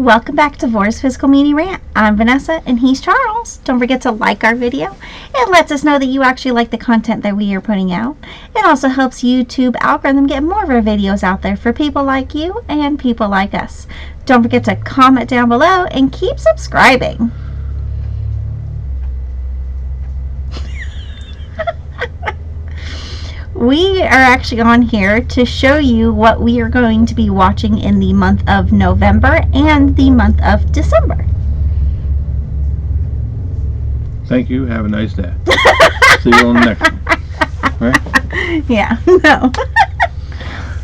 Welcome back to Vor's Physical Media Rant. I'm Vanessa and he's Charles. Don't forget to like our video. It lets us know that you actually like the content that we are putting out. It also helps YouTube algorithm get more of our videos out there for people like you and people like us. Don't forget to comment down below and keep subscribing. We are actually on here to show you what we are going to be watching in the month of November and the month of December. Thank you. Have a nice day. See you on the next one. Right? Yeah, no.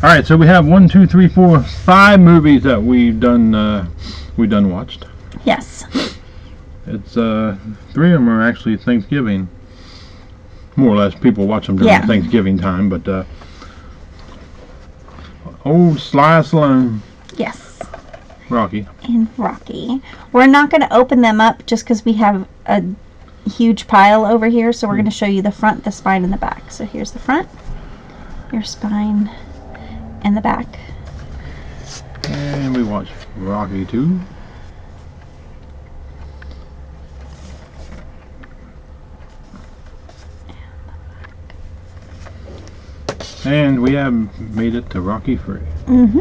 All right, so we have 1, 2, 3, 4, 5 movies that we've done watched. Yes. It's 3 of them are actually Thanksgiving. More or less, people watch them during Thanksgiving time, but old Sly Stallone. Yes. Rocky. And Rocky. We're not going to open them up just because we have a huge pile over here, so we're going to show you the front, the spine, and the back. So here's the front, your spine, and the back. And we watched Rocky 2. And we have made it to Rocky 3. Mm-hmm.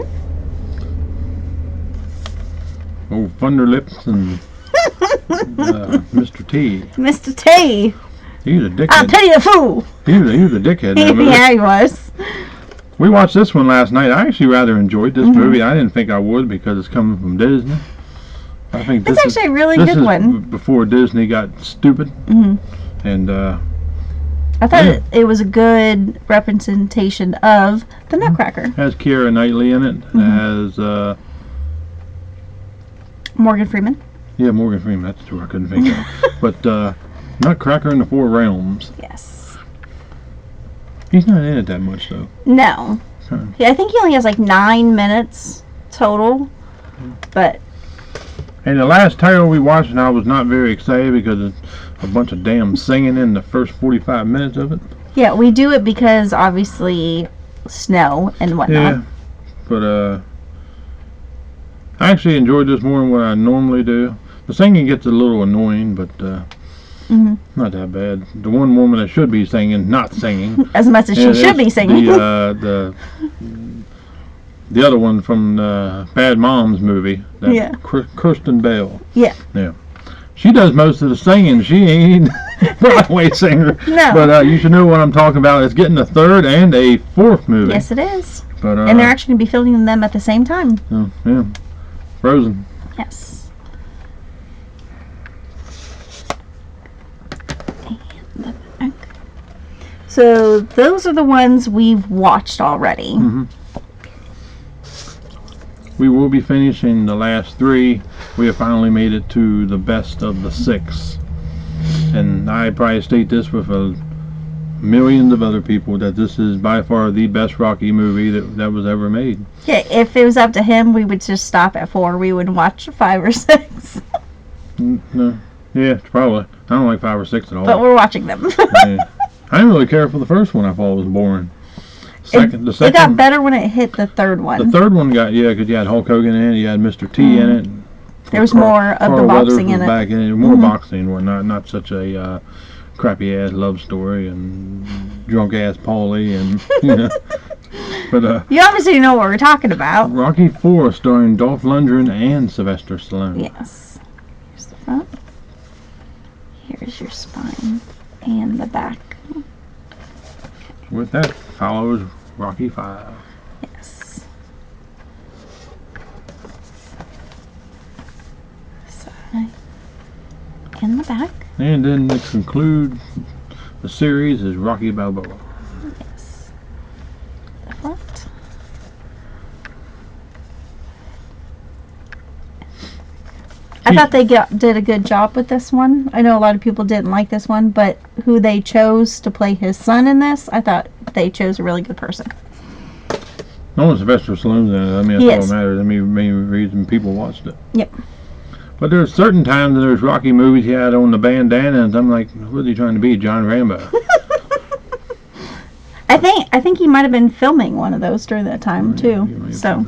Old Thunder Lips and Mr. T. Mr. T. He was a dickhead. I'll tell you the fool. He was a dickhead. Yeah, he was. We watched this one last night. I actually rather enjoyed this movie. I didn't think I would because it's coming from Disney. I think it's actually a really good one. Before Disney got stupid. And I thought it was a good representation of the Nutcracker. Has Keira Knightley in it. Has Morgan Freeman. Yeah, Morgan Freeman. That's who I couldn't think of. But Nutcracker in the Four Realms. Yes. He's not in it that much though. No. Yeah, I think he only has like 9 minutes total. But. And the last title we watched, and I was not very excited because it's a bunch of damn singing in the first 45 minutes of it. Yeah, we do it because obviously snow and whatnot. Yeah, but I actually enjoyed this more than what I normally do. The singing gets a little annoying, but not that bad. The one woman that should be singing, not singing. As much as she should be singing. The other one from the Bad Moms movie. Kristen Bell. Yeah. Yeah. She does most of the singing. She ain't a Broadway singer. No. But you should know what I'm talking about. It's getting a 3rd and a 4th movie. Yes, it is. But and they're actually going to be filming them at the same time. Oh, yeah. Frozen. Yes. And the back. So those are the ones we've watched already. We will be finishing the last 3. We have finally made it to the best of the 6. And I probably state this with millions of other people that this is by far the best Rocky movie that was ever made. Yeah, if it was up to him, we would just stop at 4. We wouldn't watch 5 or 6. No. Yeah, probably. I don't like 5 or 6 at all. But we're watching them. Yeah. I didn't really care for the first one. I thought it was boring. The second, it got better when it hit the 3rd one. The 3rd one got, because you had Hulk Hogan in it, you had Mr. T in it. There was more of the boxing in it. Back in it. More boxing, not such a crappy ass love story and drunk ass Paulie and But you obviously know what we're talking about. Rocky 4, starring Dolph Lundgren and Sylvester Stallone. Yes. Here's the front. Here's your spine and the back. With that follows Rocky 5. Yes. Side and the back. And then to conclude the series is Rocky Balboa. Yes. The front. I thought they did a good job with this one. I know a lot of people didn't like this one, but who they chose to play his son in this, I thought they chose a really good person. No, Sylvester Stallone's in it. I mean, that's all that matters. I mean, main reason people watched it. Yep. But there's certain times that there's Rocky movies he had on the bandana, and I'm like, what is he trying to be, John Rambo? I think he might have been filming one of those during that time too. So.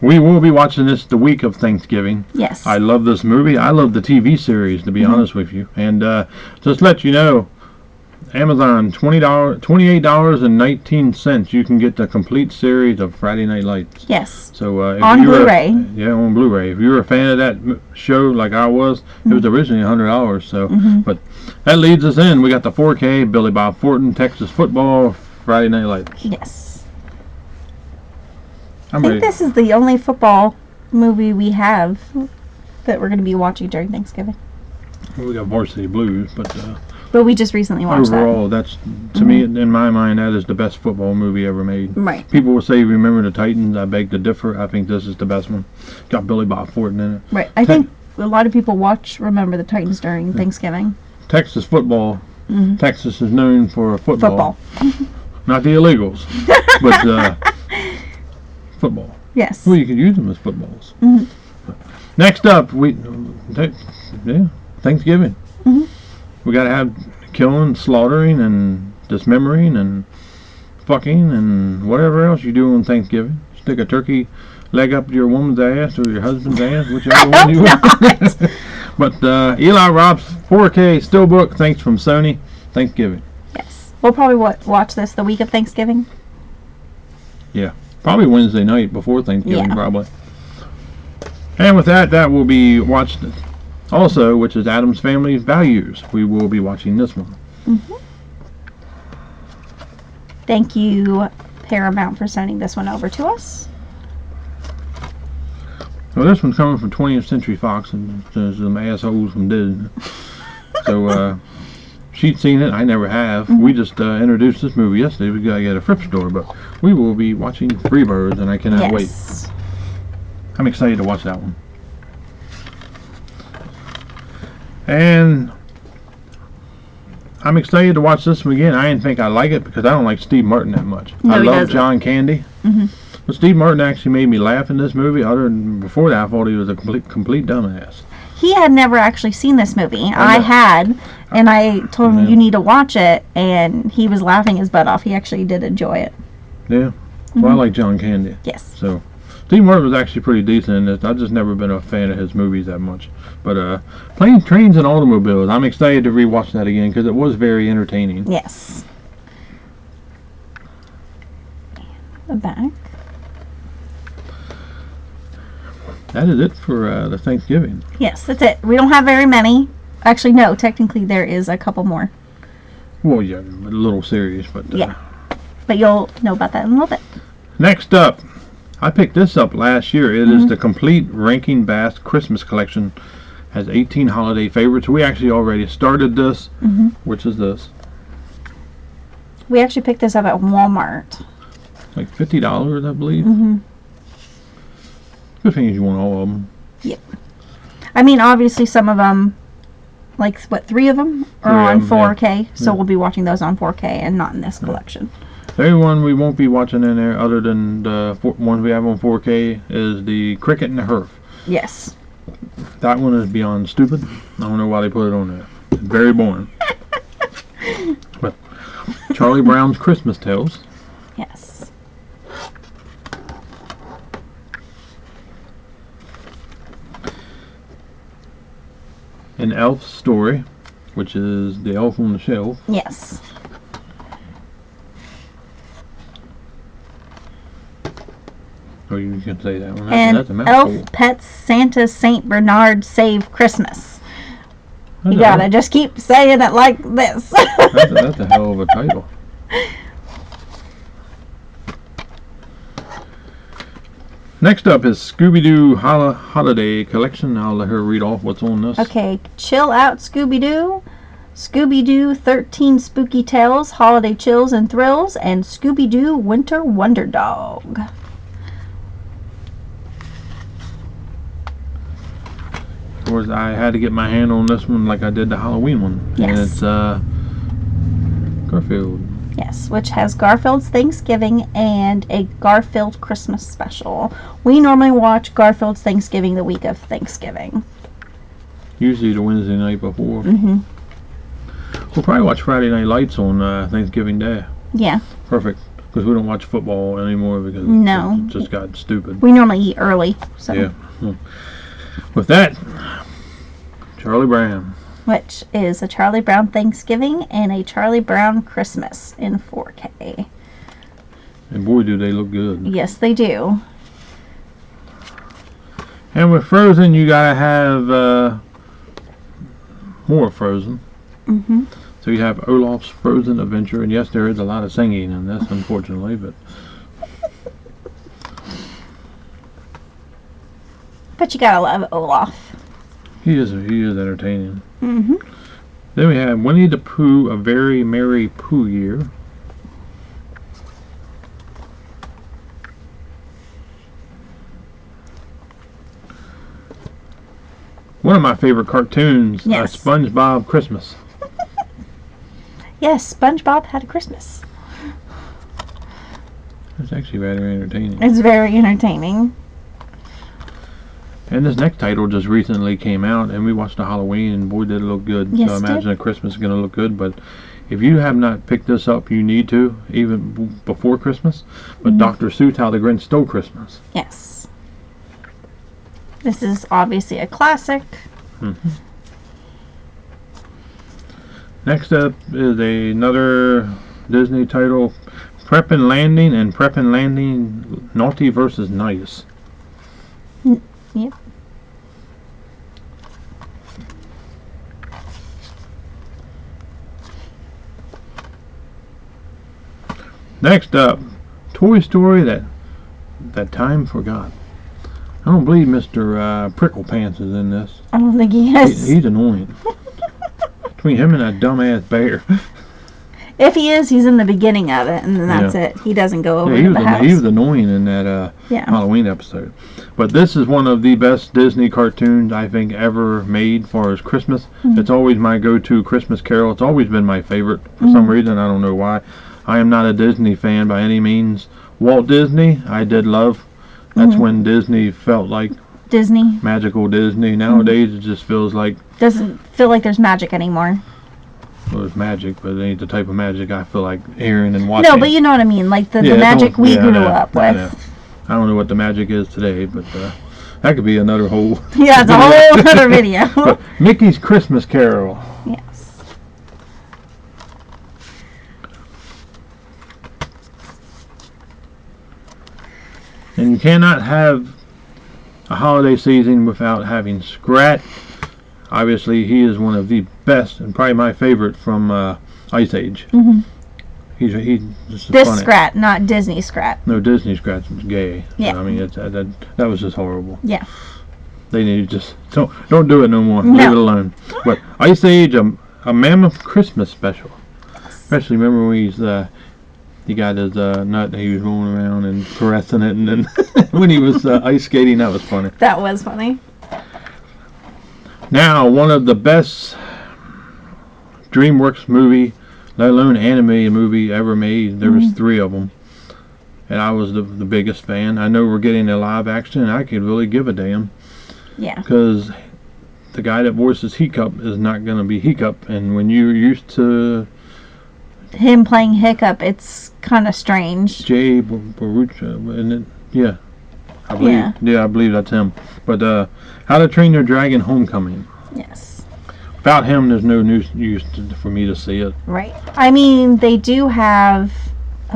We will be watching this the week of Thanksgiving. Yes. I love this movie. I love the TV series, to be honest with you. And just to let you know, Amazon, $28.19. You can get the complete series of Friday Night Lights. Yes. So on Blu-ray. Yeah, on Blu-ray. If you were a fan of that show, like I was, it was originally $100. So, but that leads us in. We got the 4K Billy Bob Thornton Texas Football Friday Night Lights. Yes. I'm I ready. think this is the only football movie we have that we're going to be watching during Thanksgiving. Well, we got Varsity Blues, but we just recently watched overall, that's to me, in my mind, that is the best football movie ever made. that. Right. People will say, "Remember the Titans?" I beg to differ. I think this is the best one. Got Billy Bob Thornton in it. Right. I think a lot of people Remember the Titans during Thanksgiving. Texas football. Texas is known for football. Football. Not the illegals, but football. Yes. Well, you could use them as footballs. Mhm. Next up, Thanksgiving. Mhm. We gotta have killing, slaughtering, and dismembering, and fucking, and whatever else you do on Thanksgiving. Stick a turkey leg up your woman's ass or your husband's ass, whichever one you want. But Eli Roth's 4K Steelbook, thanks from Sony. Thanksgiving. Yes. We'll probably watch this the week of Thanksgiving. Probably Wednesday night before Thanksgiving, Yeah. probably. And with that will be watched also, which is Addams Family Values. We will be watching this one. Thank you, Paramount, for sending this one over to us. Well, this one's coming from 20th Century Fox, and there's some assholes from Disney. So, she'd seen it. I never have. We just introduced this movie yesterday. We got to get a Fripp store, but we will be watching Freebirds, and I cannot wait. Yes. I'm excited to watch that one. And I'm excited to watch this one again. I didn't think I like it because I don't like Steve Martin that much. No, I he love doesn't. John Candy. But Steve Martin actually made me laugh in this movie. Other than before that, I thought he was a complete dumbass. He had never actually seen this movie. no. I had, and I told him, Yeah. you need to watch it, and he was laughing his butt off. He actually did enjoy it. Yeah. Well, I like John Candy. Yes. So, Steve Martin was actually pretty decent in this. I've just never been a fan of his movies that much. But Planes, Trains, and Automobiles, I'm excited to rewatch that again because it was very entertaining. Yes. The back. That is it for the Thanksgiving. Yes, that's it. We don't have very many. Actually, no. Technically, there is a couple more. Well, yeah, a little serious, but Yeah. But you'll know about that in a little bit. Next up, I picked this up last year. It is the complete Rankin Bass Christmas collection. Has 18 holiday favorites. We actually already started this, which is this. We actually picked this up at Walmart. Like $50, I believe. Good thing is you want all of them. I mean, obviously, some of them, like, what, 3 of them are Three on of 'em, yeah. 4K. So Yeah. we'll be watching those on 4K and not in this collection. The only one we won't be watching in there, other than the ones we have on 4K, is the Cricket and the Herf. Yes. That one is beyond stupid. I don't know why they put it on there. It's very boring. But Charlie Brown's Christmas Tales. Yes. An Elf Story, which is the Elf on the Shelf. Yes. Oh, you can say that one. And That's a mouthful. Elf Pets Santa St. Bernard Save Christmas. That's You a- gotta just keep saying it like this. That's a hell of a title. Next up is Scooby-Doo Holiday Collection. I'll let her read off what's on this. Okay, Chill Out Scooby-Doo, Scooby-Doo 13 Spooky Tales, Holiday Chills and Thrills, and Scooby-Doo Winter Wonder Dog. Of course, I had to get my hand on this one like I did the Halloween one. And Yes. it's Garfield. Yes, which has Garfield's Thanksgiving and a Garfield Christmas special. We normally watch Garfield's Thanksgiving the week of Thanksgiving. Usually the Wednesday night before. Mm-hmm. We'll probably watch Friday Night Lights on Thanksgiving Day. Yeah. Perfect. because we don't watch football anymore because No. it just got stupid. We normally eat early, so. Yeah. With that, Charlie Brown. Which is a Charlie Brown Thanksgiving and a Charlie Brown Christmas in 4K. And boy, do they look good. Yes, they do. And with Frozen, you gotta have more Frozen. Mm-hmm. So you have Olaf's Frozen Adventure, and yes, there is a lot of singing in this, unfortunately, but But you gotta love Olaf. he is entertaining. Mm-hmm. Then we have Winnie the Pooh, A Very Merry Pooh Year. One of my favorite cartoons, Yes. SpongeBob Christmas. Yes, SpongeBob had a Christmas. It's actually rather entertaining. It's very entertaining. And this next title just recently came out, and we watched the Halloween, and boy, did it look good. Yes, so I it imagine did. that Christmas is going to look good. But if you have not picked this up, you need to, even before Christmas. But Mhm. Dr. Seuss, How the Grinch Stole Christmas. Yes. This is obviously a classic. Next up is another Disney title, Prep and Landing, and Prep and Landing Naughty versus Nice. Yep. Next up, Toy Story that time forgot. I don't believe Mr. Prickle Pants is in this. I don't think he is. He's annoying. Between him and that dumbass bear. If he is, he's in the beginning of it, and then that's it. He doesn't go over Yeah, to the house. he was annoying in that Yeah. Halloween episode. But this is one of the best Disney cartoons I think ever made for as Christmas. Mhm. It's always my go-to Christmas carol. It's always been my favorite for some reason. I don't know why. I am not a Disney fan by any means. Walt Disney, I did love. That's Mhm. when Disney felt like Disney magical Disney. Nowadays, it just feels like doesn't feel like there's magic anymore. well, it's magic, but it ain't the type of magic I feel like hearing and watching. No, but you know what I mean. Like the Yeah, it's magic almost- we yeah, I grew know, up I with. know. I don't know what the magic is today, but that could be another whole. Yeah, it's a whole other video. But Mickey's Christmas Carol. Yes. And you cannot have a holiday season without having Scrat. Obviously, he is one of the best and probably my favorite from Ice Age. Hmm. He's just This funny. Scrat, not Disney Scrat. No, Disney Scrat's gay. Yeah. I mean, that was just horrible. Yeah. They need to just don't do it no more. No. Leave it alone. But Ice Age, a Mammoth Christmas special. Especially remember when he got his nut and he was rolling around and caressing it, and then when he was ice skating, that was funny. That was funny. Now, one of the best DreamWorks movie, let alone animated movie ever made. There was 3 of them, and I was the biggest fan. I know we're getting a live action, and I could really give a damn. Yeah. Because the guy that voices Hiccup is not going to be Hiccup, and when you're used to Him playing Hiccup, it's kind of strange. Jay Baruch, and it, yeah, I believe, Yeah. I believe that's him. But How to Train Your Dragon: Homecoming. Yes. Without him, there's no use for me to see it. Right. I mean, they do have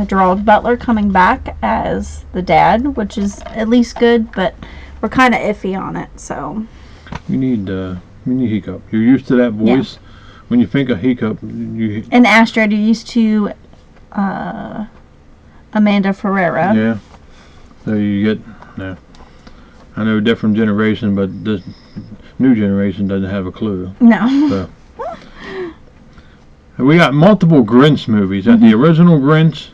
Gerald Butler coming back as the dad, which is at least good, but we're kind of iffy on it, so. You need Hiccup. You're used to that voice. When you think of Hiccup, you And Astrid, you're used to Amanda Ferreira. yeah. So you get no. I know different generation, but this new generation doesn't have a clue. No. So we got multiple Grinch movies. Got the original Grinch,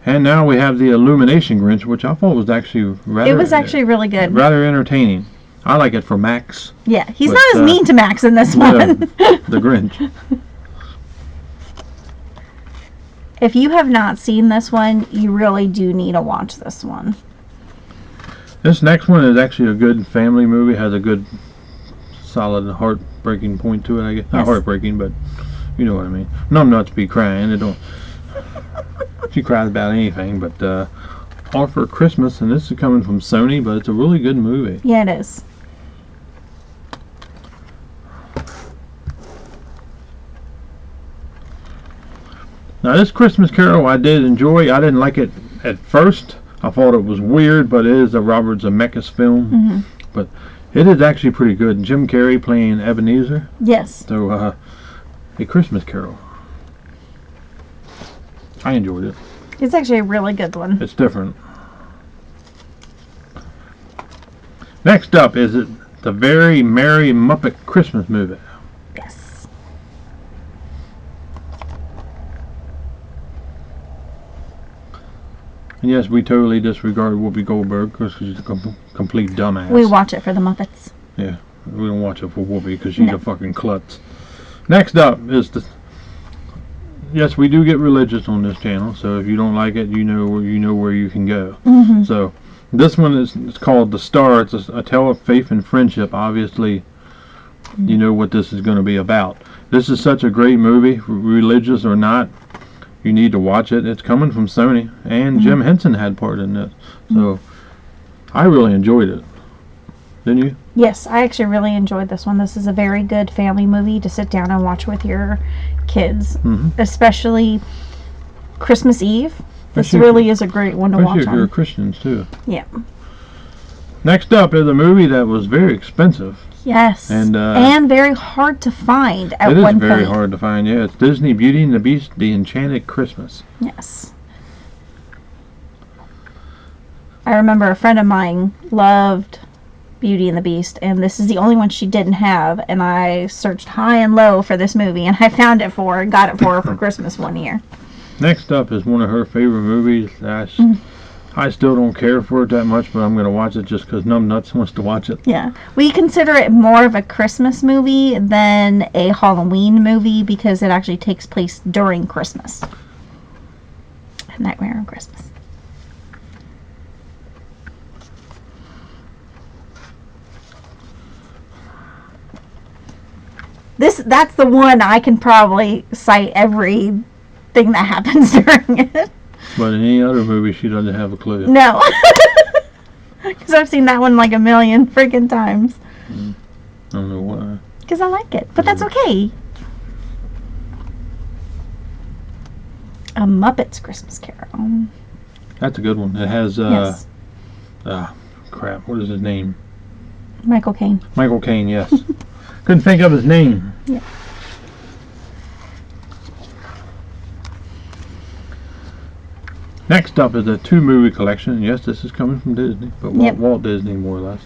and now we have the Illumination Grinch, which I thought was actually rather. It was actually really good. rather entertaining. I like it for Max, Yeah, he's But, not as mean to Max in this yeah, one. the Grinch. If you have not seen this one, you really do need to watch this one. This next one is actually a good family movie. Has a good, solid, heartbreaking point to it. I guess not Yes. heartbreaking, but you know what I mean. Numb nuts be crying. It don't. She cries about anything, but All for Christmas, and this is coming from Sony, but it's a really good movie. Yeah, it is. Now, this Christmas Carol I did enjoy. I didn't like it at first. I thought it was weird, but it is a Robert Zemeckis film. Mm-hmm. But it is actually pretty good. Jim Carrey playing Ebenezer. Yes. So, A Christmas Carol. I enjoyed it. It's actually a really good one. It's different. Next up is it the Very Merry Muppet Christmas Movie. Yes. And yes, we totally disregarded Whoopi Goldberg because she's a complete dumbass. We watch it for the Muppets. Yeah, we don't watch it for Whoopi because she's No. a fucking klutz. Next up is the. Yes, we do get religious on this channel, so if you don't like it, you know where you can go. Mm-hmm. So this one is it's called The Star. It's a tale of faith and friendship. Obviously, you know what this is going to be about. This is such a great movie, religious or not. You need to watch it. It's coming from Sony, and Jim Henson had part in this. So I really enjoyed it. Didn't you? Yes, I actually really enjoyed this one. This is a very good family movie to sit down and watch with your kids, especially Christmas Eve. This Especially really is a great one to watch if you're on. Christians too. Yeah. Next up is a movie that was very expensive. Yes. And very hard to find at It is one very point. hard to find. Yeah, it's Disney Beauty and the Beast: The Enchanted Christmas. Yes. I remember a friend of mine loved Beauty and the Beast, and this is the only one she didn't have, and I searched high and low for this movie, and I found it for her and got it for her for Christmas one year. Next up is one of her favorite movies. I still don't care for it that much, but I'm going to watch it just because Numbnuts wants to watch it. Yeah. We consider it more of a Christmas movie than a Halloween movie because it actually takes place during Christmas. A Nightmare on Christmas. That's the one I can probably cite everything that happens during it. But in any other movie, she doesn't have a clue. No. Because I've seen that one like a million freaking times. I don't know why. Because I like it. But that's okay. A Muppets Christmas Carol. That's a good one. It has, Yes. crap, what is his name? Michael Caine. Michael Caine, yes. Couldn't think of his name. Yeah. Next up is a 2-movie collection. Yes, this is coming from Disney, but Walt Disney more or less.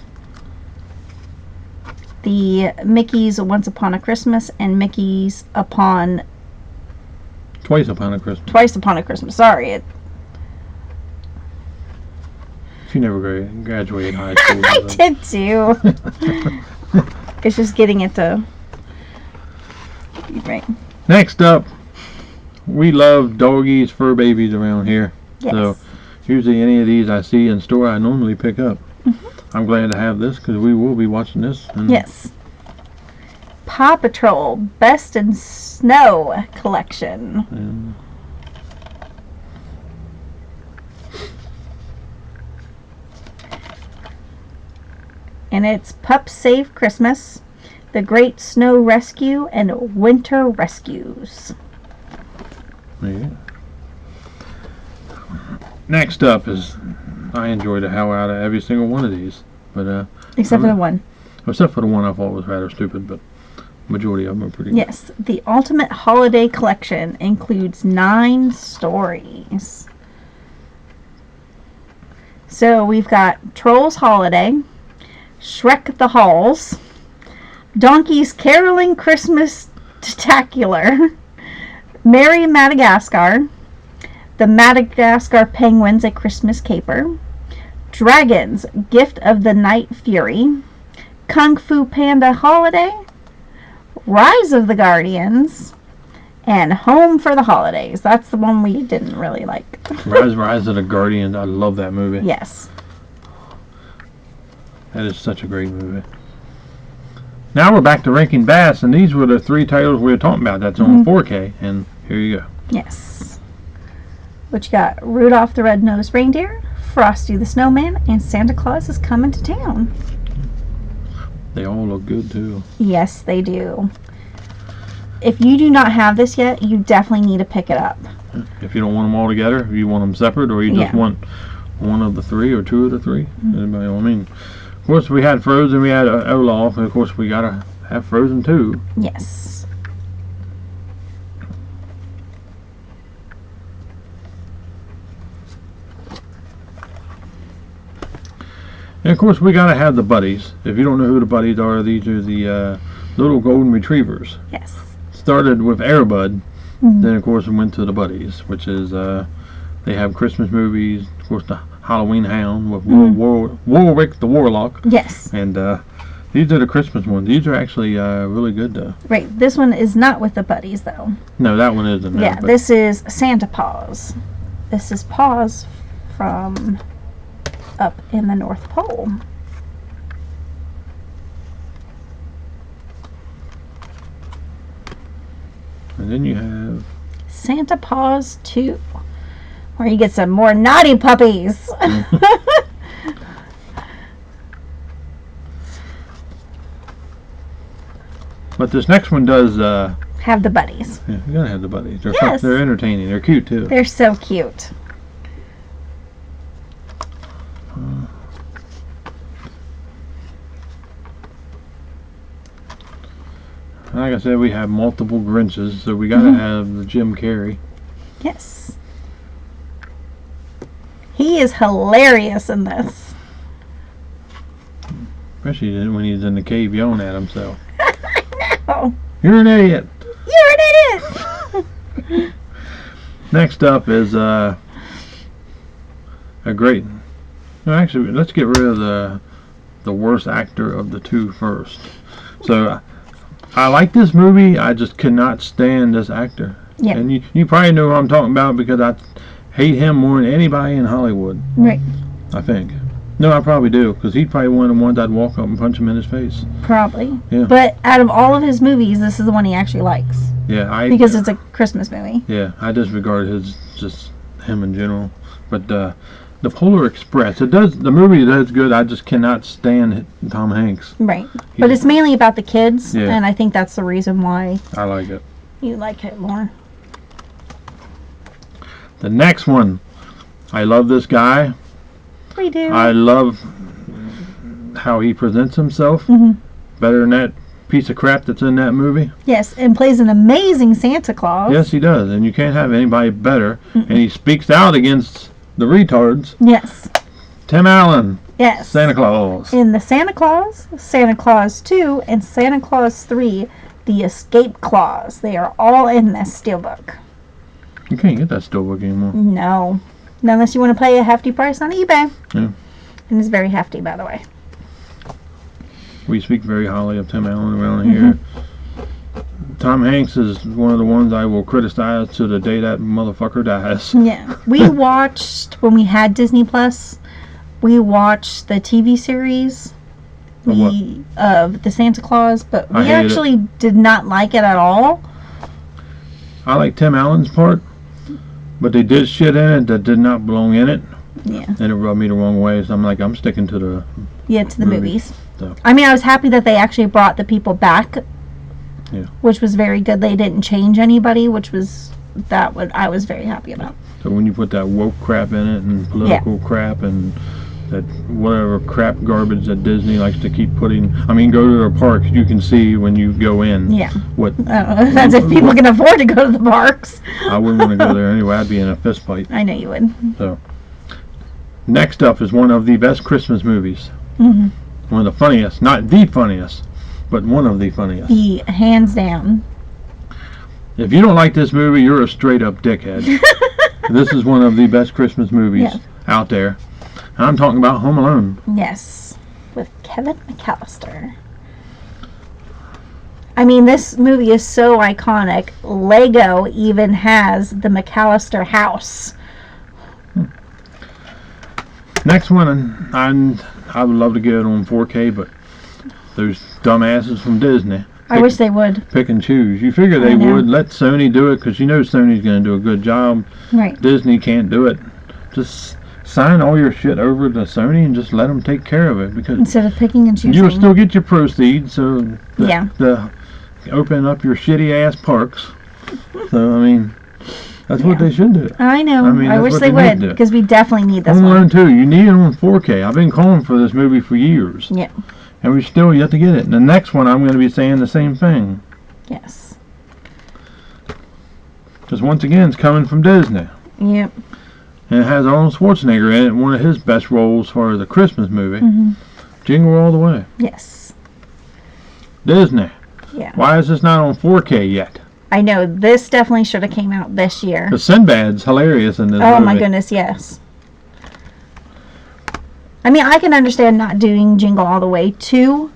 The Mickey's Once Upon a Christmas and Mickey's Twice Upon a Christmas. Twice Upon a Christmas. Sorry. She never graduated high school. I did too. It's just getting it to be right. Next up, we love doggies, fur babies around here. Yes. So usually any of these I see in store, I normally pick up. I'm glad to have this because we will be watching this. And Yes. Paw Patrol Best in Snow collection. and And it's Pup Save Christmas, The Great Snow Rescue, and Winter Rescues. yeah. Next up is, I enjoyed the hell out of every single one of these, but Except for the one. except for the one I thought was rather stupid, but majority of them are pretty good. Yes, the Ultimate Holiday Collection includes 9 stories. So we've got Trolls Holiday, Shrek the Halls, Donkey's Caroling Christmas Spectacular, Merry Madagascar, The Madagascar Penguins A Christmas Caper, Dragons Gift of the Night Fury, Kung Fu Panda Holiday, Rise of the Guardians, and Home for the Holidays. That's the one we didn't really like. Rise of the Guardians. I love that movie. Yes. That is such a great movie. Now we're back to Rankin Bass, and these were the 3 titles we were talking about. That's on 4K, and here you go. Yes. which got Rudolph the Red-Nosed Reindeer, Frosty the Snowman, and Santa Claus is Coming to Town. They all look good too. Yes, they do. If you do not have this yet, you definitely need to pick it up. If you don't want them all together, if you want them separate, or you just Yeah. want one of the three or two of the three, anybody, I mean, of course we had Frozen, we had Olaf, and of course we gotta have Frozen too. Yes. And of course we gotta have the buddies. If you don't know who the buddies are, these are the little golden retrievers. Yes. Started with Airbud, Mhm. then of course we went to the buddies, which is they have Christmas movies, of course the Halloween Hound with Warwick the Warlock, Yes. and these are the Christmas ones. These are actually really good though. Right. This one is not with the buddies, though. No, that one isn't. Yeah, but this is Santa Paws. This is Paws from up in the North Pole. And then you have Santa Paws 2, where you get some more naughty puppies. but this next one does Have the buddies. yeah, you gotta have the buddies. They're Yes. they're entertaining. They're cute too. They're so cute. Like I said, we have multiple Grinches, so we gotta have the Jim Carrey. Yes. He is hilarious in this. Especially when he's in the cave yelling at himself. Oh, You're an idiot. you're an idiot. Next up is a great. No, actually, let's get rid of the worst actor of the two first. So I like this movie. I just could not stand this actor. Yeah. And you probably know what I'm talking about because I hate him more than anybody in Hollywood. Right. I think. No, I probably do because he'd probably one of the ones I'd walk up and punch him in his face. Probably. Yeah. But out of all of his movies, this is the one he actually likes. Yeah, Because it's a Christmas movie. Yeah, I disregard just him in general. But the Polar Express, the movie does good. I just cannot stand Tom Hanks. Right. But it's mainly about the kids, Yeah. and I think that's the reason why I like it. you like it more. The next one, I love this guy. We do. I love how he presents himself. Mhm. Better than that piece of crap that's in that movie. Yes, and plays an amazing Santa Claus. Yes, he does, and you can't have anybody better. And he speaks out against the retards. Yes. Tim Allen, Yes. Santa Claus. In the Santa Claus 2, and Santa Claus 3, the Escape Clause. They are all in this steelbook. You can't get that steelbook anymore. No. Not unless you want to pay a hefty price on eBay. Yeah. And it's very hefty, by the way. We speak very highly of Tim Allen around here. Tom Hanks is one of the ones I will criticize to the day that motherfucker dies. Yeah. We watched, when we had Disney Plus, we watched the TV series Of what? of the Santa Claus, but I we hated actually did not like it at all. I like Tim Allen's part, but they did shit in it that did not belong in it, Yeah. and it rubbed me the wrong way. So I'm sticking to the. Yeah, to the Movie, movies. so. I mean, I was happy that they actually brought the people back. Yeah. Which was very good. They didn't change anybody, which was what I was very happy about. So when you put that woke crap in it and political crap and that whatever crap garbage that Disney likes to keep putting, I mean, go to their parks. You can see when you go in Yeah. what As if people can afford to go to the parks. I wouldn't want to go there anyway. I'd be in a fist fight. I know you would. So, next up is one of the best Christmas movies. Hmm. One of the funniest, not the funniest, but one of the funniest. The hands down. If you don't like this movie, you're a straight up dickhead. This is one of the best Christmas movies Yeah. out there. And I'm talking about Home Alone. Yes. With Kevin McAllister. I mean, this movie is so iconic. Lego even has the McAllister house. Next one, I would love to get it on 4K, but those dumbasses from Disney I wish they would. pick and choose. You figure they would let Sony do it because you know Sony's going to do a good job. Right. Disney can't do it. Just sign all your shit over to Sony and just let them take care of it because Instead of picking and choosing. you'll still get your proceeds. So Yeah. open up your shitty ass parks. So I mean, that's what they should do. I know. I mean, I that's wish what they they need would to do. because we definitely need this Home one. Alone 2, you need it on 4K. I've been calling for this movie for years. Yeah. And we still yet to get it. And the next one, I'm going to be saying the same thing. Yes. Because once again, it's coming from Disney. Yep. And it has Arnold Schwarzenegger in it, one of his best roles for the Christmas movie. Mhm. Jingle All the Way. Yes. Disney. Yeah. Why is this not on 4K yet? I know this definitely should have came out this year. The Sinbad's hilarious in this movie. Oh my goodness, yes. I mean, I can understand not doing Jingle All the Way 2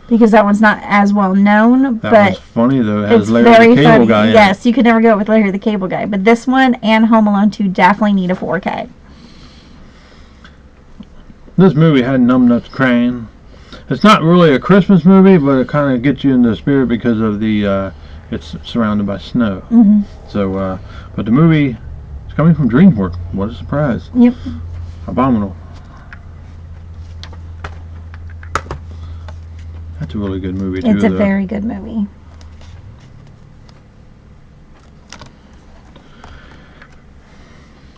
because that one's not as well known, That but was funny though. It has it's Larry very the Cable funny. Guy in it. Yes, you could never go with Larry the Cable Guy, but this one and Home Alone 2 definitely need a 4K. This movie had numbnuts crying. It's not really a Christmas movie, but it kind of gets you in the spirit because of the it's surrounded by snow. Mhm. So, but the movie is coming from DreamWorks. What a surprise! Yep. Abominable. That's a really good movie too. It's a though. very good movie.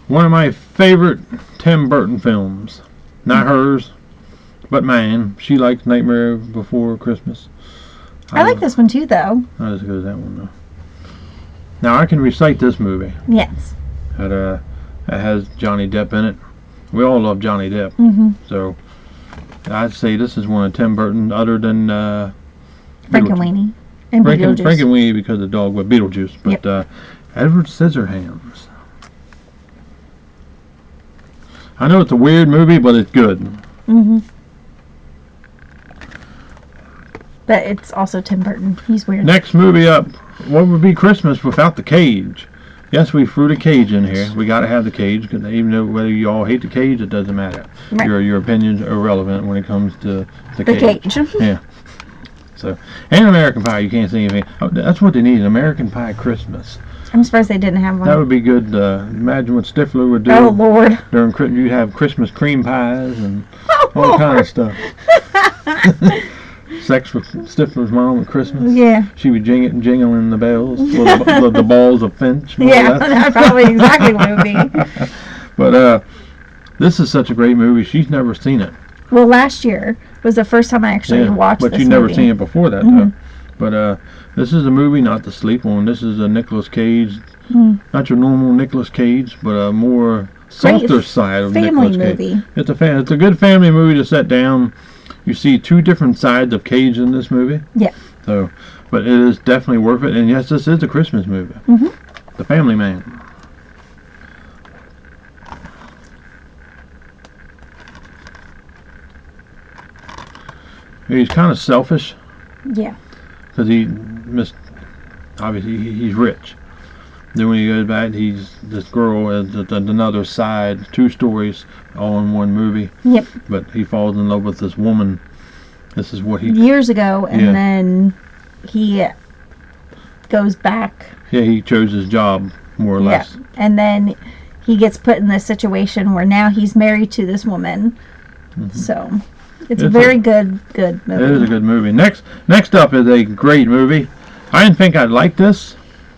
One of my favorite Tim Burton films. Not hers, but mine. She likes Nightmare Before Christmas. I like this one too, though. Not as good as that one though. Now I can recite this movie. Yes. It has Johnny Depp in it. We all love Johnny Depp, Mhm. so I'd say this is one of Tim Burton, other than Frankenweenie and Beetlejuice. Frankenweenie because of the dog with Beetlejuice, but Edward Scissorhands. I know it's a weird movie, but it's good. Mhm. But it's also Tim Burton. He's weird. Next movie up, what would be Christmas without the cage? Yes, we threw the cage in here. We got to have the cage, because even though whether you all hate the cage, it doesn't matter. Right. Your opinions are irrelevant when it comes to the The cage. cage. Yeah. So, and American Pie, you can't see anything. Oh, that's what they need, an American Pie Christmas. I'm surprised they didn't have one. That would be good. Imagine what Stifler would do Oh, Lord. during Christmas. You'd have Christmas cream pies and all kind of stuff. Sex with Stifler's mom at Christmas. Yeah. She would jingling the bells, or the balls of Finch. more or Yeah, less. that's probably exactly what it would be. But this is such a great movie. She's never seen it. Well, last year was the first time I actually watched but this you'd never movie. seen it before that, Mhm. though. But this is a movie not to sleep on. This is a Nicolas Cage, Mm. not your normal Nicolas Cage, but a more softer side of family Nicolas Cage. movie. It's a good family movie to sit down. You see two different sides of Cage in this movie. Yeah. So, but it is definitely worth it. And yes, this is a Christmas movie. Mhm. The Family Man. He's kind of selfish Yeah. because obviously he's rich. Then when he goes back, this girl is another side, two stories all in one movie. Yep. But he falls in love with this woman. This is what he Years ago, and Yeah. then he goes back. Yeah, he chose his job, more or less. Yeah. And then he gets put in this situation where now he's married to this woman. Mhm. So it's a It's very good movie. It is a good movie. Next up is a great movie. I didn't think I'd like this.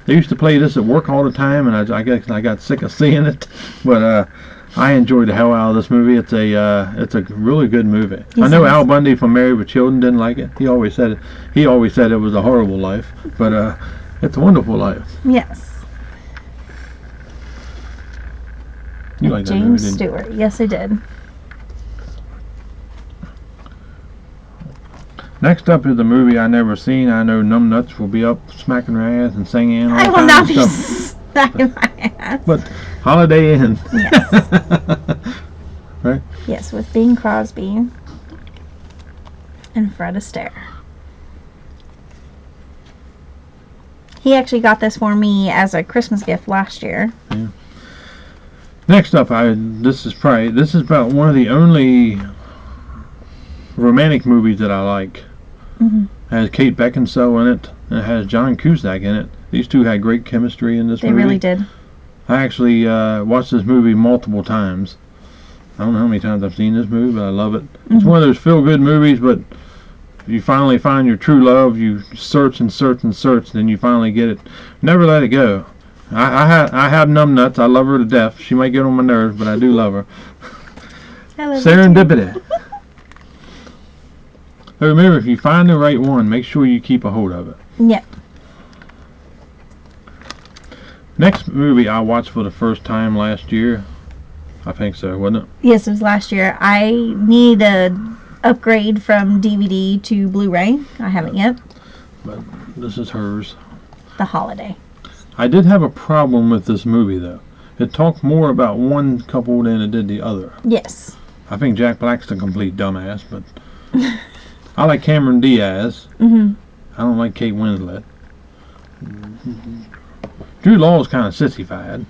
They used to play this at work all the time, and I guess I got sick of seeing it. But I enjoyed the hell out of this movie. It's a really good movie. Yes, I know it is. Al Bundy from Married with Children didn't like it. He always said it was a horrible life, but it's a wonderful life. Yes. You like that movie, James didn't you? Stewart. Yes, I did. Next up is a movie I never seen. I know Numbnuts will be up smacking their ass and singing all I the will time not and be stuff. smacking my ass. But Holiday Inn. Yes. Yes, with Bing Crosby and Fred Astaire. He actually got this for me as a Christmas gift last year. Next up, this is about one of the only romantic movies that I like. Mhm. has Kate Beckinsale in it, and it has John Cusack in it. These two had great chemistry in this They movie. really did. I actually watched this movie multiple times. I don't know how many times I've seen this movie, but I love it. It's one of those feel-good movies, but you finally find your true love. You search and search and search, then you finally get it. Never let it go. I have numb nuts. I love her to death. She might get on my nerves, but I do love her. I love it too. Serendipity. So remember, if you find the right one, make sure you keep a hold of it. Yep. Next movie I watched for the first time last year. I think so, wasn't it? Yes, it was last year. I need a upgrade from DVD to Blu-ray. I haven't yet. But this is hers. The Holiday. I did have a problem with this movie, though. It talked more about one couple than it did the other. Yes. I think Jack Black's a complete dumbass, but I like Cameron Diaz. Mhm. I don't like Kate Winslet. Jude Law's kind of sissified.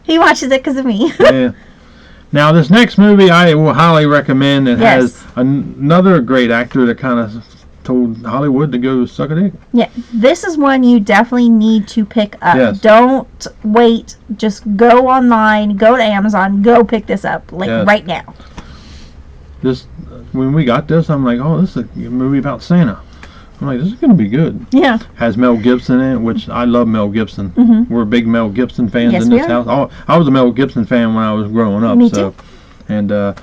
He watches it because of me. Yeah. Now, this next movie I will highly recommend. It Yes. has another great actor that kind of told Hollywood to go suck a dick. Yeah, this is one you definitely need to pick up. Yes. Don't wait. Just go online, go to Amazon, go pick this up, like Yes. right now. This, when we got this, I'm like, oh, this is a movie about Santa. I'm like, this is gonna be good. Yeah. Has Mel Gibson in it, which I love Mel Gibson. Mhm. We're big Mel Gibson fans Yes, in we this are. house. Oh, I was a Mel Gibson fan when I was growing up. Me so, too. And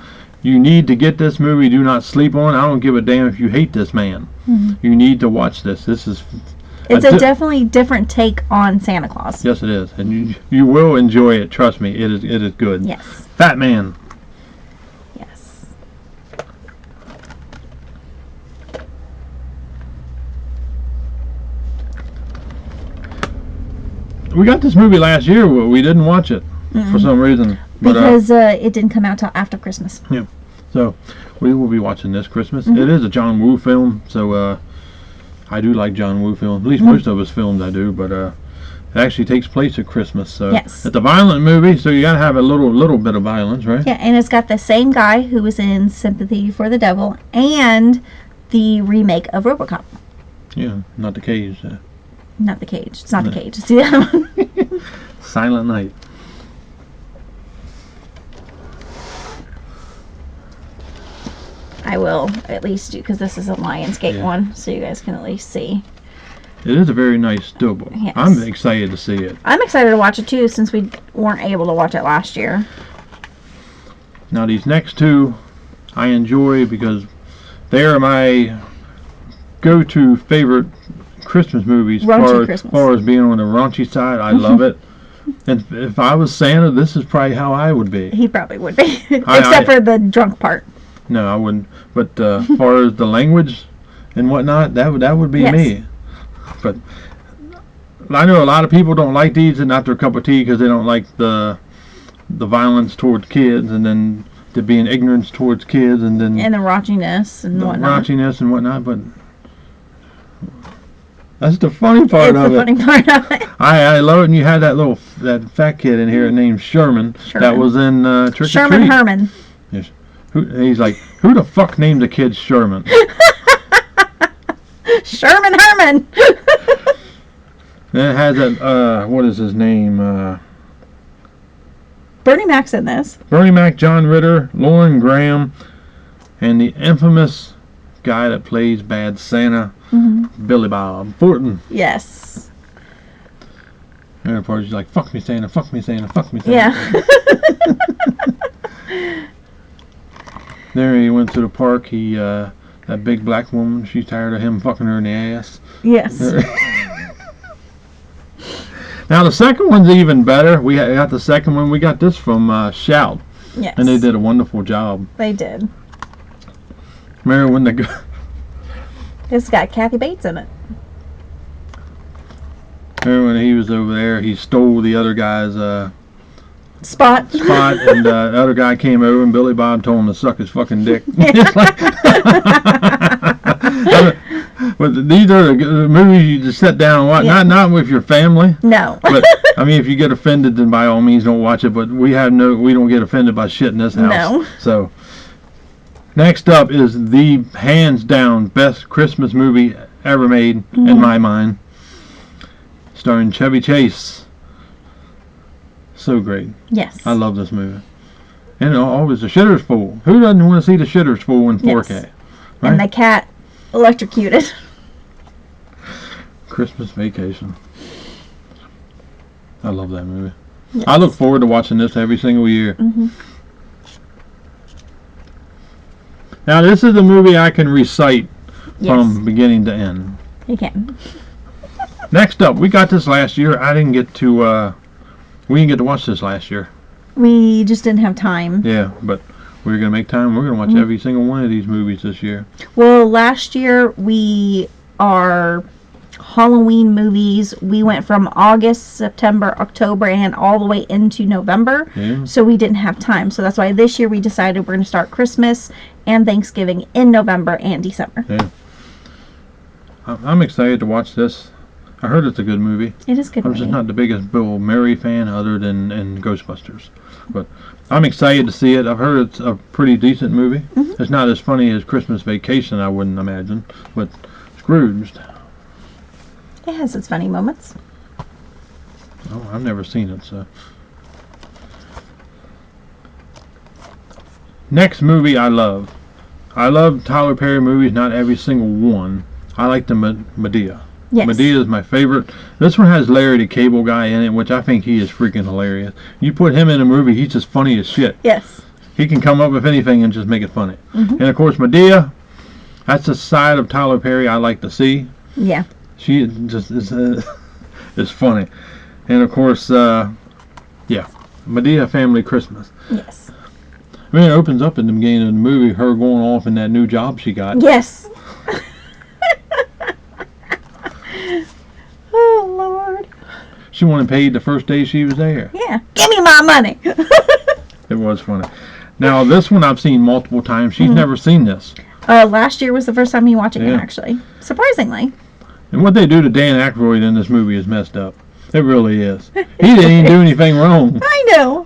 you need to get this movie. Do not sleep on it. I don't give a damn if you hate this man. Mhm. You need to watch this. This is. It's a definitely different take on Santa Claus. Yes, it is, and you will enjoy it. Trust me, it is good. Yes. Fat Man. Yes. We got this movie last year, but we didn't watch it for some reason. But Because it didn't come out till after Christmas. so we will be watching this Christmas. Mhm. It is a John Woo film, so I do like John Woo films. At least most of his films I do, but it actually takes place at Christmas. So Yes. it's a violent movie, so you gotta have a little bit of violence, right? Yeah, and it's got the same guy who was in Sympathy for the Devil and the remake of RoboCop. Yeah, not the Cage. Not the Cage. It's not the Cage. It's the other one. Silent Night. I will at least do, because this is a Lionsgate Yeah. one, so you guys can at least see. It is a very nice steelbook. Yes. I'm excited to see it. I'm excited to watch it too, since we weren't able to watch it last year. Now these next two I enjoy because they are my go-to favorite Christmas movies Raunchy as Christmas. far as being on the raunchy side. I love it. And if I was Santa, this is probably how I would be. He probably would be, I- except for the drunk part. No, I wouldn't. But as far as the language and whatnot, that would be Yes. me. But I know a lot of people don't like these and not their cup of tea because they don't like the violence towards kids and then the being ignorance towards kids and then And the raunchiness and the whatnot. raunchiness and whatnot. But that's the funny part It's of the it. funny part of it. I love it. And you had that fat kid in here named Sherman. That Sherman. was in Trick or Sherman Treat. Herman. He's like, who the fuck named the kid Sherman? Sherman Herman. Then it has that, what is his name? Bernie Mac's in this. Bernie Mac, John Ritter, Lauren Graham, and the infamous guy that plays Bad Santa, Billy Bob Thornton. Yes. And of course, he's like, fuck me Santa, fuck me Santa, fuck me Santa. Yeah. There he went to the park. He, that big black woman, she's tired of him fucking her in the ass. Yes. Now the second one's even better. We got the second one. We got this from Shout, Yes. and they did a wonderful job. They did. Remember when the It's got Kathy Bates in it. remember when he was over there, he stole the other guy's Spot. spot, and the other guy came over, and Billy Bob told him to suck his fucking dick. But these are the movies you just sit down and watch, Yeah. not with your family. No. But I mean, if you get offended, then by all means don't watch it. But we don't get offended by shit in this house. No. So Next up is the hands down best Christmas movie ever made in my mind, starring Chevy Chase. So great. Yes. I love this movie. And always the shitter's full. Who doesn't want to see the shitter's full in 4K? Yes. Right? And the cat electrocuted. Christmas Vacation. I love that movie. Yes. I look forward to watching this every single year. Mm-hmm. Now, this is a movie I can recite Yes. from beginning to end. You can. Next up, we got this last year. We didn't get to watch this last year. We just didn't have time. Yeah, but we're going to make time. We're going to watch every single one of these movies this year. Well, last year our Halloween movies, we went from August, September, October, and all the way into November. Yeah. So we didn't have time. So that's why this year we decided we're going to start Christmas and Thanksgiving in November and December. Yeah. I'm excited to watch this. I heard it's a good movie. It is a good I'm movie. just not the biggest Bill Murray fan other than in Ghostbusters. But I'm excited to see it. I've heard it's a pretty decent movie. Mhm. It's not as funny as Christmas Vacation, I wouldn't imagine. But Scrooged, It has its funny moments. oh, I've never seen it, so. Next movie I love. I love Tyler Perry movies, not every single one. I like the Medea. Yes. Medea is my favorite. This one has Larry the Cable Guy in it, which I think he is freaking hilarious. You put him in a movie, he's just funny as shit. Yes. He can come up with anything and just make it funny. Mhm. And of course, Medea, that's the side of Tyler Perry I like to see. Yeah. She just is funny. And of course, Medea Family Christmas. Yes. I mean, it opens up in the beginning of the movie, her going off in that new job she got. Yes. Oh, Lord. She wanted paid the first day she was there. Yeah. Give me my money. It was funny. Now, this one I've seen multiple times. She's never seen this. Last year was the first time you watching it, Yeah. actually. Surprisingly. And what they do to Dan Aykroyd in this movie is messed up. It really is. He didn't even do anything wrong. I know.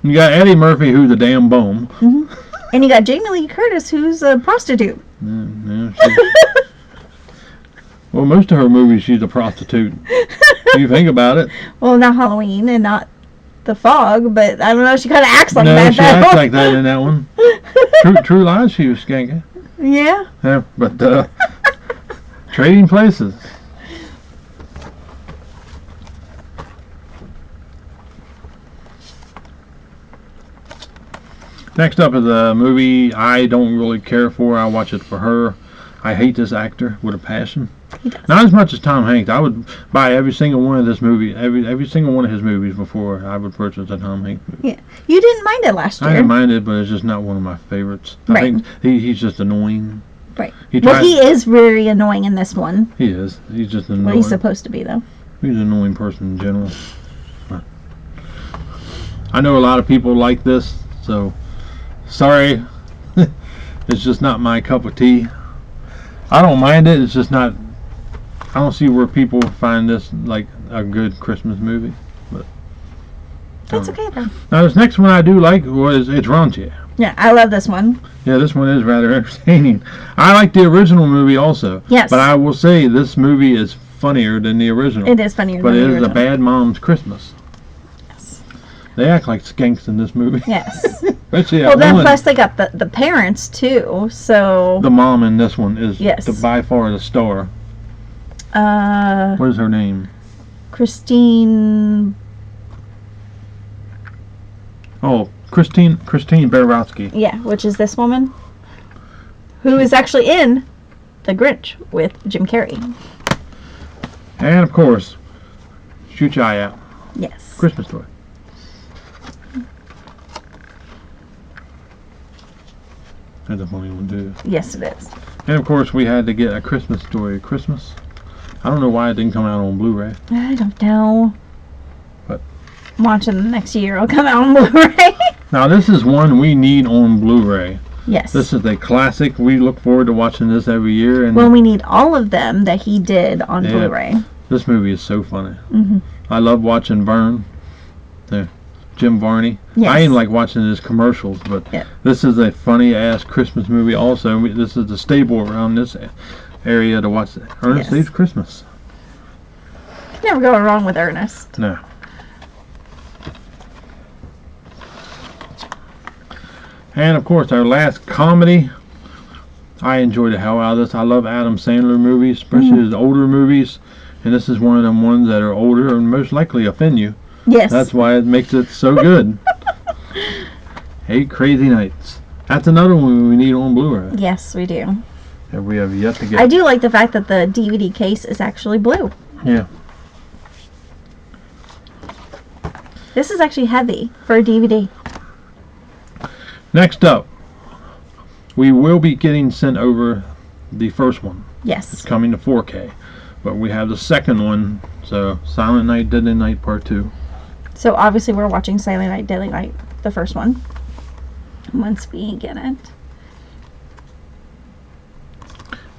You got Eddie Murphy, who's a damn bum. And you got Jamie Lee Curtis, who's a prostitute. Well, most of her movies, she's a prostitute. If you think about it. Well, not Halloween and not The Fog, but I don't know. She kind of acts like No, that, she though. acts like that in that one. True Lies, she was skanking. Yeah. Yeah, but Trading Places. Next up is a movie I don't really care for. I watch it for her. I hate this actor with a passion. He does. Not as much as Tom Hanks. I would buy every single one of this movie, every single one of his movies before I would purchase a Tom Hanks movie. Yeah. You didn't mind it last year. I didn't mind it, but it's just not one of my favorites. I Right. think he's just annoying. Right. He Well, tries. he is very annoying in this one. He is. He's just annoying. Well, he's supposed to be, though. He's an annoying person in general. I know a lot of people like this, so sorry. It's just not my cup of tea. I don't mind it. It's just not. I don't see where people find this like a good Christmas movie. But That's okay, though. now this next one I do like was It's Raunchy. Yeah, I love this one. Yeah, this one is rather entertaining. I like the original movie also. Yes. But I will say this movie is funnier than the original. It is funnier But than it the is a original. bad mom's Christmas. Yes. They act like skanks in this movie. Yes. Especially Well, that then one. plus they got the parents, too, so... The mom in this one is Yes. by far the star. What is her name? Christine... Oh, Christine Berowski. Yeah, which is this woman. Who is actually in The Grinch with Jim Carrey. And of course, Shoot Your Eye Out. Yes. Christmas Story. That's a funny one too. Yes, it is. And of course, we had to get A Christmas Story at Christmas. I don't know why it didn't come out on Blu-ray. I don't know. What? I'm watching the next year. It'll come out on Blu-ray. Now this is one we need on Blu-ray. Yes. This is a classic. We look forward to watching this every year, and Well, we need all of them that he did on Yeah. Blu-ray. this movie is so funny. Hmm. I love watching Vern. There, Jim Varney. Yes. I even like watching his commercials, but Yeah. this is a funny ass Christmas movie. Also, this is the staple around this area to watch Ernest Yes. Saves Christmas. Never going wrong with Ernest. No. And of course, our last comedy. I enjoy the hell out of this. I love Adam Sandler movies, especially his older movies. And this is one of them ones that are older and most likely offend you. Yes. That's why it makes it so good. 8 Crazy Nights. That's another one we need on Blu-ray. Yes, we do. That we have yet to get. I do like the fact that the DVD case is actually blue. Yeah. This is actually heavy for a DVD. Next up, we will be getting sent over the first one. It's Yes. coming to 4K. But we have the second one. So, Silent Night, Deadly Night Part 2. So obviously we're watching Silent Night, Deadly Night, the first one. Once we get it.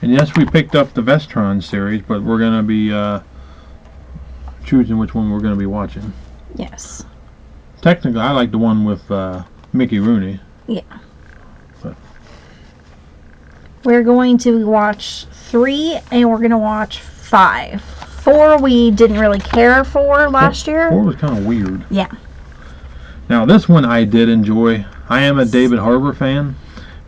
And yes, we picked up the Vestron series, but we're going to be choosing which one we're going to be watching. Yes. Technically, I like the one with Mickey Rooney. We're going to watch 3 and we're going to watch 5. 4 we didn't really care for last year. 4 was kind of weird. Yeah. Now, this one I did enjoy. I am a David Harbour fan.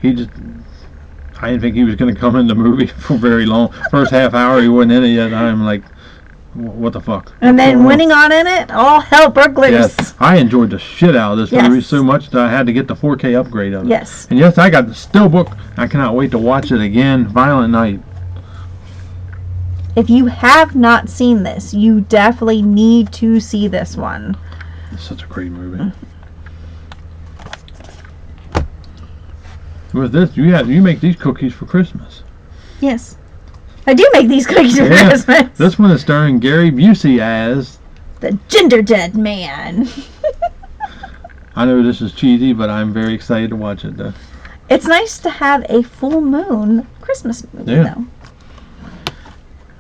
I didn't think he was going to come in the movie for very long. First half hour, he wasn't in it yet. I'm like, what the fuck? And What's then going on? winning on in it, all hell broke loose. Yes, I enjoyed the shit out of this Yes. movie so much that I had to get the 4K upgrade of it. Yes. And yes, I got the Steelbook. I cannot wait to watch it again. Violent Night. If you have not seen this, you definitely need to see this one. It's such a great movie. With this, you make these cookies for Christmas. Yes. I do make these cookies for Yeah. Christmas. This one is starring Gary Busey as. The Ginger Dead Man. I know this is cheesy, but I'm very excited to watch it though. It's nice to have a full moon Christmas movie, Yeah. though.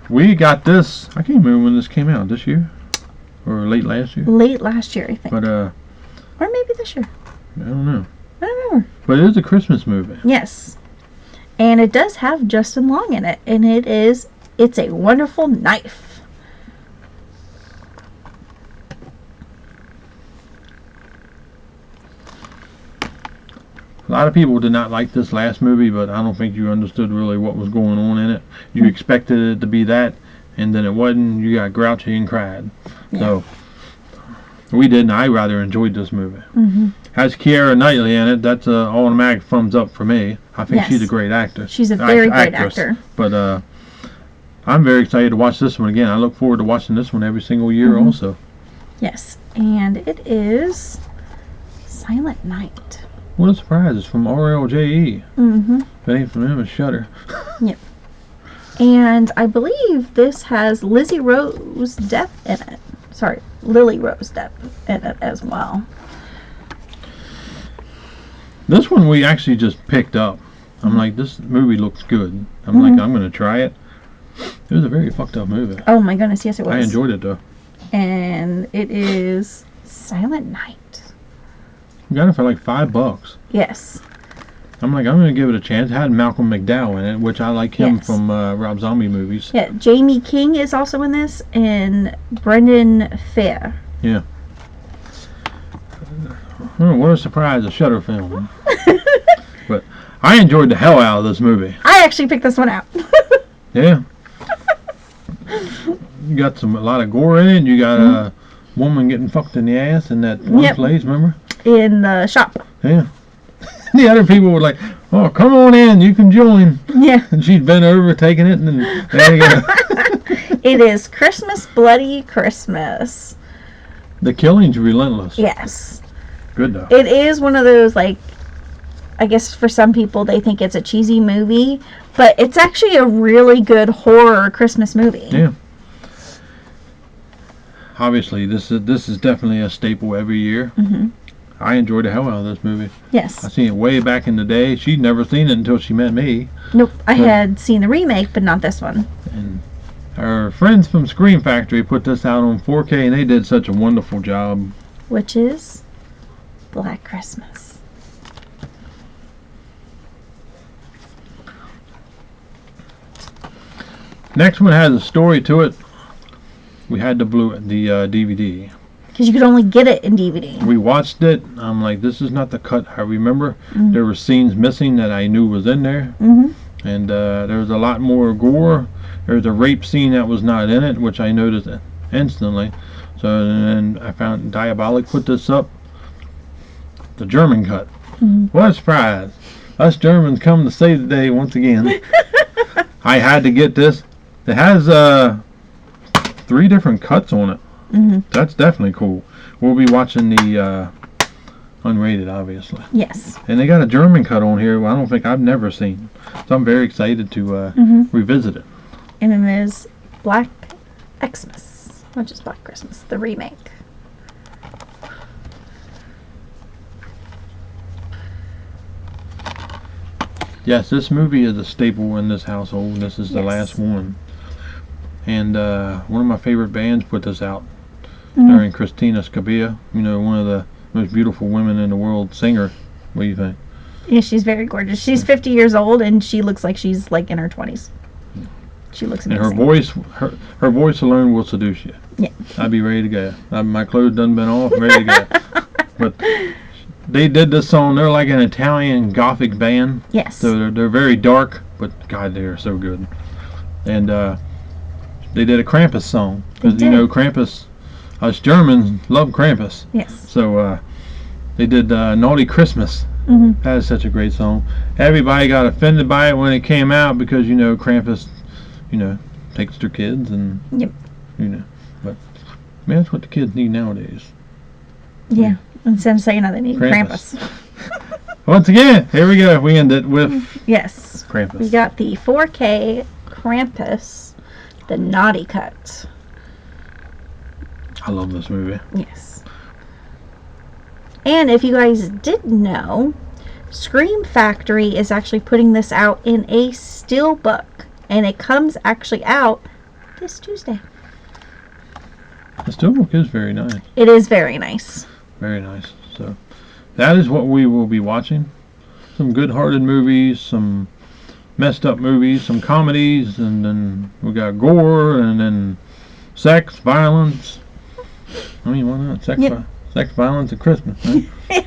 We got this. I can't remember when this came out. This year, or late last year. Late last year, I think. But Or maybe this year. I don't know. I don't remember. But it is a Christmas movie. Yes. And it does have Justin Long in it. And It's a Wonderful Knife. A lot of people did not like this last movie, but I don't think you understood really what was going on in it. You expected it to be that, and then it wasn't. You got grouchy and cried. Yeah. So we didn't. I rather enjoyed this movie. Mm-hmm. Has Keira Knightley in it. That's an automatic thumbs up for me. I think Yes. she's a great actor. She's a very great actress. actor. But I'm very excited to watch this one again. I look forward to watching this one every single year Mhm. also. Yes. And it is Silent Night. What a surprise. It's from RLJE. Mm-hmm. If it ain't from him, it's Shudder. And I believe this has Lily Rose Depp in it. Sorry, Lily Rose Depp in it as well. This one we actually just picked up. I'm like, this movie looks good. I'm like, I'm going to try it. It was a very fucked up movie. Oh my goodness, yes it was. I enjoyed it though. And it is Silent Night. We got it for like $5. Yes. I'm like, I'm going to give it a chance. It had Malcolm McDowell in it, which I like him Yes. from Rob Zombie movies. Yeah, Jamie King is also in this, and Brendan Fair. Oh, what a surprise, a Shudder film. But I enjoyed the hell out of this movie. I actually picked this one out. Yeah. You got a lot of gore in it. You got a woman getting fucked in the ass in that one Yep. place, remember? In the shop. Yeah. The other people were like, oh, come on in, you can join. Yeah. And she'd been over taking it, and then there you go. It is Christmas Bloody Christmas. The killing's relentless. Yes. Good though. It is one of those, like, I guess for some people they think it's a cheesy movie, but it's actually a really good horror Christmas movie. Yeah. Obviously, this is definitely a staple every year. Mm-hmm. I enjoyed the hell out of this movie. I Yes. seen it way back in the day. She'd never seen it until she met me. Nope. I Good. had seen the remake, but not this one. And our friends from Scream Factory put this out on 4K, and they did such a wonderful job. Which is Black Christmas. Next one has a story to it. We had the DVD. Because you could only get it in DVD. We watched it. I'm like, this is not the cut I remember. Mhm. There were scenes missing that I knew was in there. Mm-hmm. And there was a lot more gore. There was a rape scene that was not in it, which I noticed instantly. So then I found Diabolic put this up. The German cut. Mhm. What a surprise. Us Germans come to save the day once again. I had to get this. It has 3 different cuts on it. Mm-hmm. That's definitely cool. We'll be watching the unrated, obviously. Yes. And they got a German cut on here. I don't think I've never seen. So I'm very excited to Mm-hmm. revisit it. And then there's Black Xmas, which is Black Christmas, the remake. Yes, this movie is a staple in this household. This is the Yes. last one. And one of my favorite bands put this out Mhm. during Christina Scabia. You know, one of the most beautiful women in the world, singer. What do you think? Yeah, she's very gorgeous. She's 50 years old, and she looks like she's like in her 20s. She looks And amazing. her voice alone will seduce you. Yeah. I'd be ready to go. My clothes done been off, ready to go. But they did this song. They're like an Italian Gothic band. Yes. So they're very dark, but God, they are so good. And they did a Krampus song. They Because, you did. know, Krampus, us Germans love Krampus. Yes. So they did Naughty Christmas. Mm-hmm. That is such a great song. Everybody got offended by it when it came out because, you know, Krampus, you know, takes their kids and, Yep. you know. But, man, that's what the kids need nowadays. Yeah. Instead of saying they need Krampus. Krampus. Once again, here we go. We end it with Yes. We Krampus. got the 4K Krampus, the Naughty Cut. I love this movie. Yes. And if you guys didn't know, Scream Factory is actually putting this out in a steelbook. And it comes actually out this Tuesday. The steelbook is very nice. It is very nice. Very nice. So that is what we will be watching. Some good-hearted movies, some messed up movies, some comedies, and then we got gore, and then sex, violence. I mean, why not? Yep. Sex, violence, and Christmas. Right?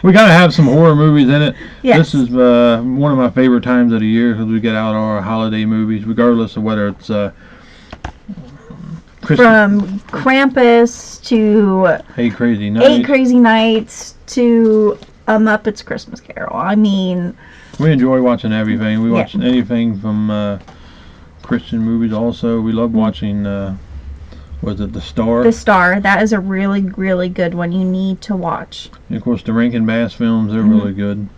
We gotta have some horror movies in it. Yes. This is one of my favorite times of the year because we get out our holiday movies, regardless of whether it's Christmas, From Krampus to Hey Crazy Night. 8 Crazy Nights to A Muppet's Christmas Carol. I mean, We enjoy watching everything. We Yeah. watch anything from Christian movies. Also, we love watching. Was it The Star? The Star, that is a really, really good one you need to watch. And of course, the Rankin Bass films. They're Mhm. really good.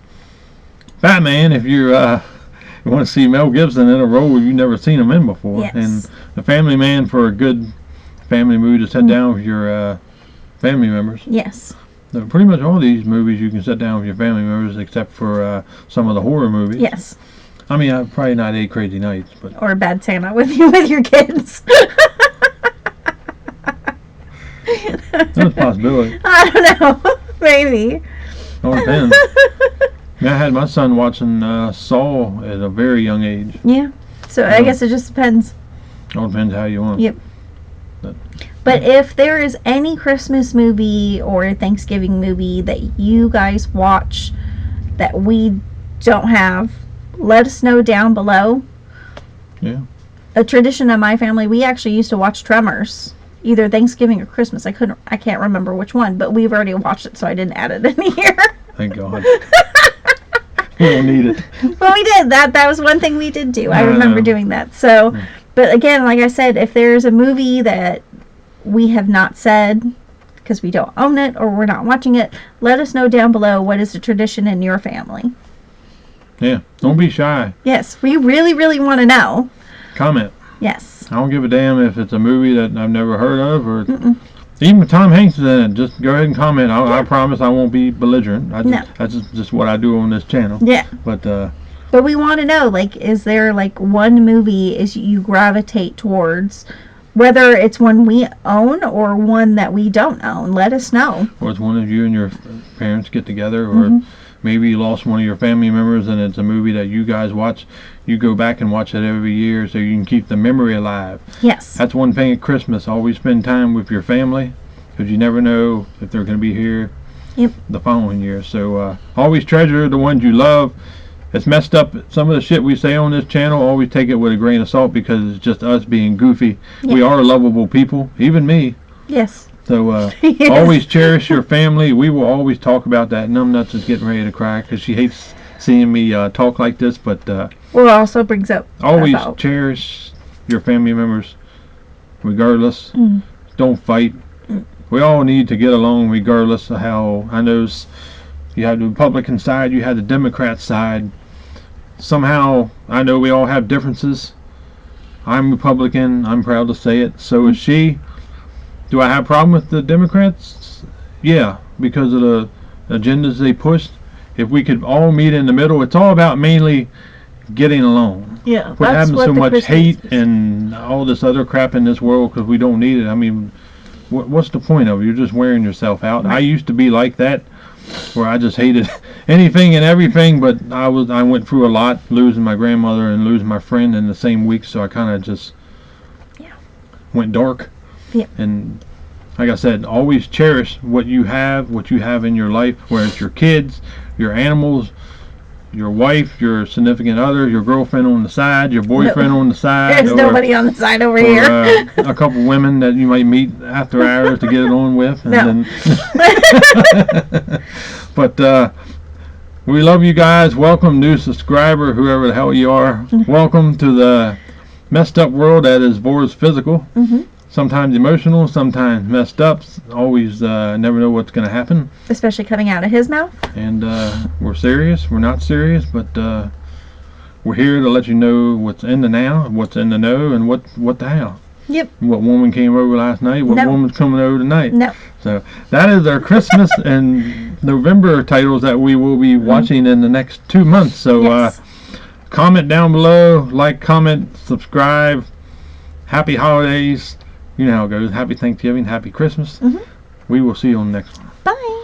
Batman. If you want to see Mel Gibson in a role you've never seen him in before, Yes. and The Family Man for a good family movie to sit Mhm. down with your family members. Yes. So pretty much all these movies you can sit down with your family members, except for some of the horror movies. Yes. I mean, probably not 8 Crazy Nights, but Or Bad Santa with your kids. that's a possibility. I don't know. Maybe. All depends. I had my son watching Saw at a very young age. Yeah. So I Yeah. guess it just depends. All depends how you want. Yep. But- But if there is any Christmas movie or Thanksgiving movie that you guys watch that we don't have, let us know down below. Yeah. A tradition of my family, we actually used to watch Tremors, either Thanksgiving or Christmas. I can't remember which one, but we've already watched it, so I didn't add it in here. Thank God. We don't need it. But we did that was one thing we did do. I I remember know. doing that. So, Mm. but again, like I said, if there's a movie that we have not said because we don't own it or we're not watching it, let us know down below what is the tradition in your family. Yeah. Don't be shy. Yes, we really, really want to know. Comment. Yes. I don't give a damn if it's a movie that I've never heard of or Mm-mm. even if Tom Hanks is in it. Just go ahead and comment. I promise I won't be belligerent. No. That's just what I do on this channel. Yeah. But But we want to know, like, is there like one movie is you gravitate towards Whether it's one we own or one that we don't own, let us know. Or it's one of you and your parents get together, or maybe you lost one of your family members and it's a movie that you guys watch. You go back and watch it every year so you can keep the memory alive. Yes. That's one thing at Christmas. Always spend time with your family, because you never know if they're going to be here the following year. So always treasure the ones you love. It's messed up. Some of the shit we say on this channel, always take it with a grain of salt, because it's just us being goofy. We are lovable people, even me. Yes. So always cherish your family. We will always talk about that. Numbnuts is getting ready to cry because she hates seeing me talk like this, but well, it also brings up always cherish your family members regardless. Don't fight. We all need to get along regardless of how. I know you have the Republican side, you have the Democrat side. Somehow, I know we all have differences. I'm Republican. I'm proud to say it. So is she. Do I have a problem with the Democrats? Yeah, because of the agendas they pushed. If we could all meet in the middle, it's all about mainly getting along. Yeah, Quit having so much hate and all this other crap in this world, because we don't need it. I mean, what's the point of it? You're just wearing yourself out. I used to be like that, where I just hated anything and everything, but I went through a lot, losing my grandmother and losing my friend in the same week, so I kind of just went dark. Yeah. And like I said, always cherish what you have in your life, whether it's your kids, your animals, your wife, your significant other, your girlfriend on the side, your boyfriend on the side. There's nobody on the side over here. A couple women that you might meet after hours to get it on with. And then but we love you guys. Welcome, new subscriber, whoever the hell you are. Welcome to the messed up world that is Vor's Physical. Sometimes emotional, sometimes messed up. Always never know what's going to happen. Especially coming out of his mouth. And we're serious. We're not serious, but we're here to let you know what's in the now, what's in the know, and what the hell. Yep. What woman came over last night, what woman's coming over tonight. No. So that is our Christmas and November titles that we will be watching in the next 2 months. So comment down below, like, comment, subscribe. Happy holidays. You know how it goes. Happy Thanksgiving, happy Christmas. We will see you on the next one. Bye.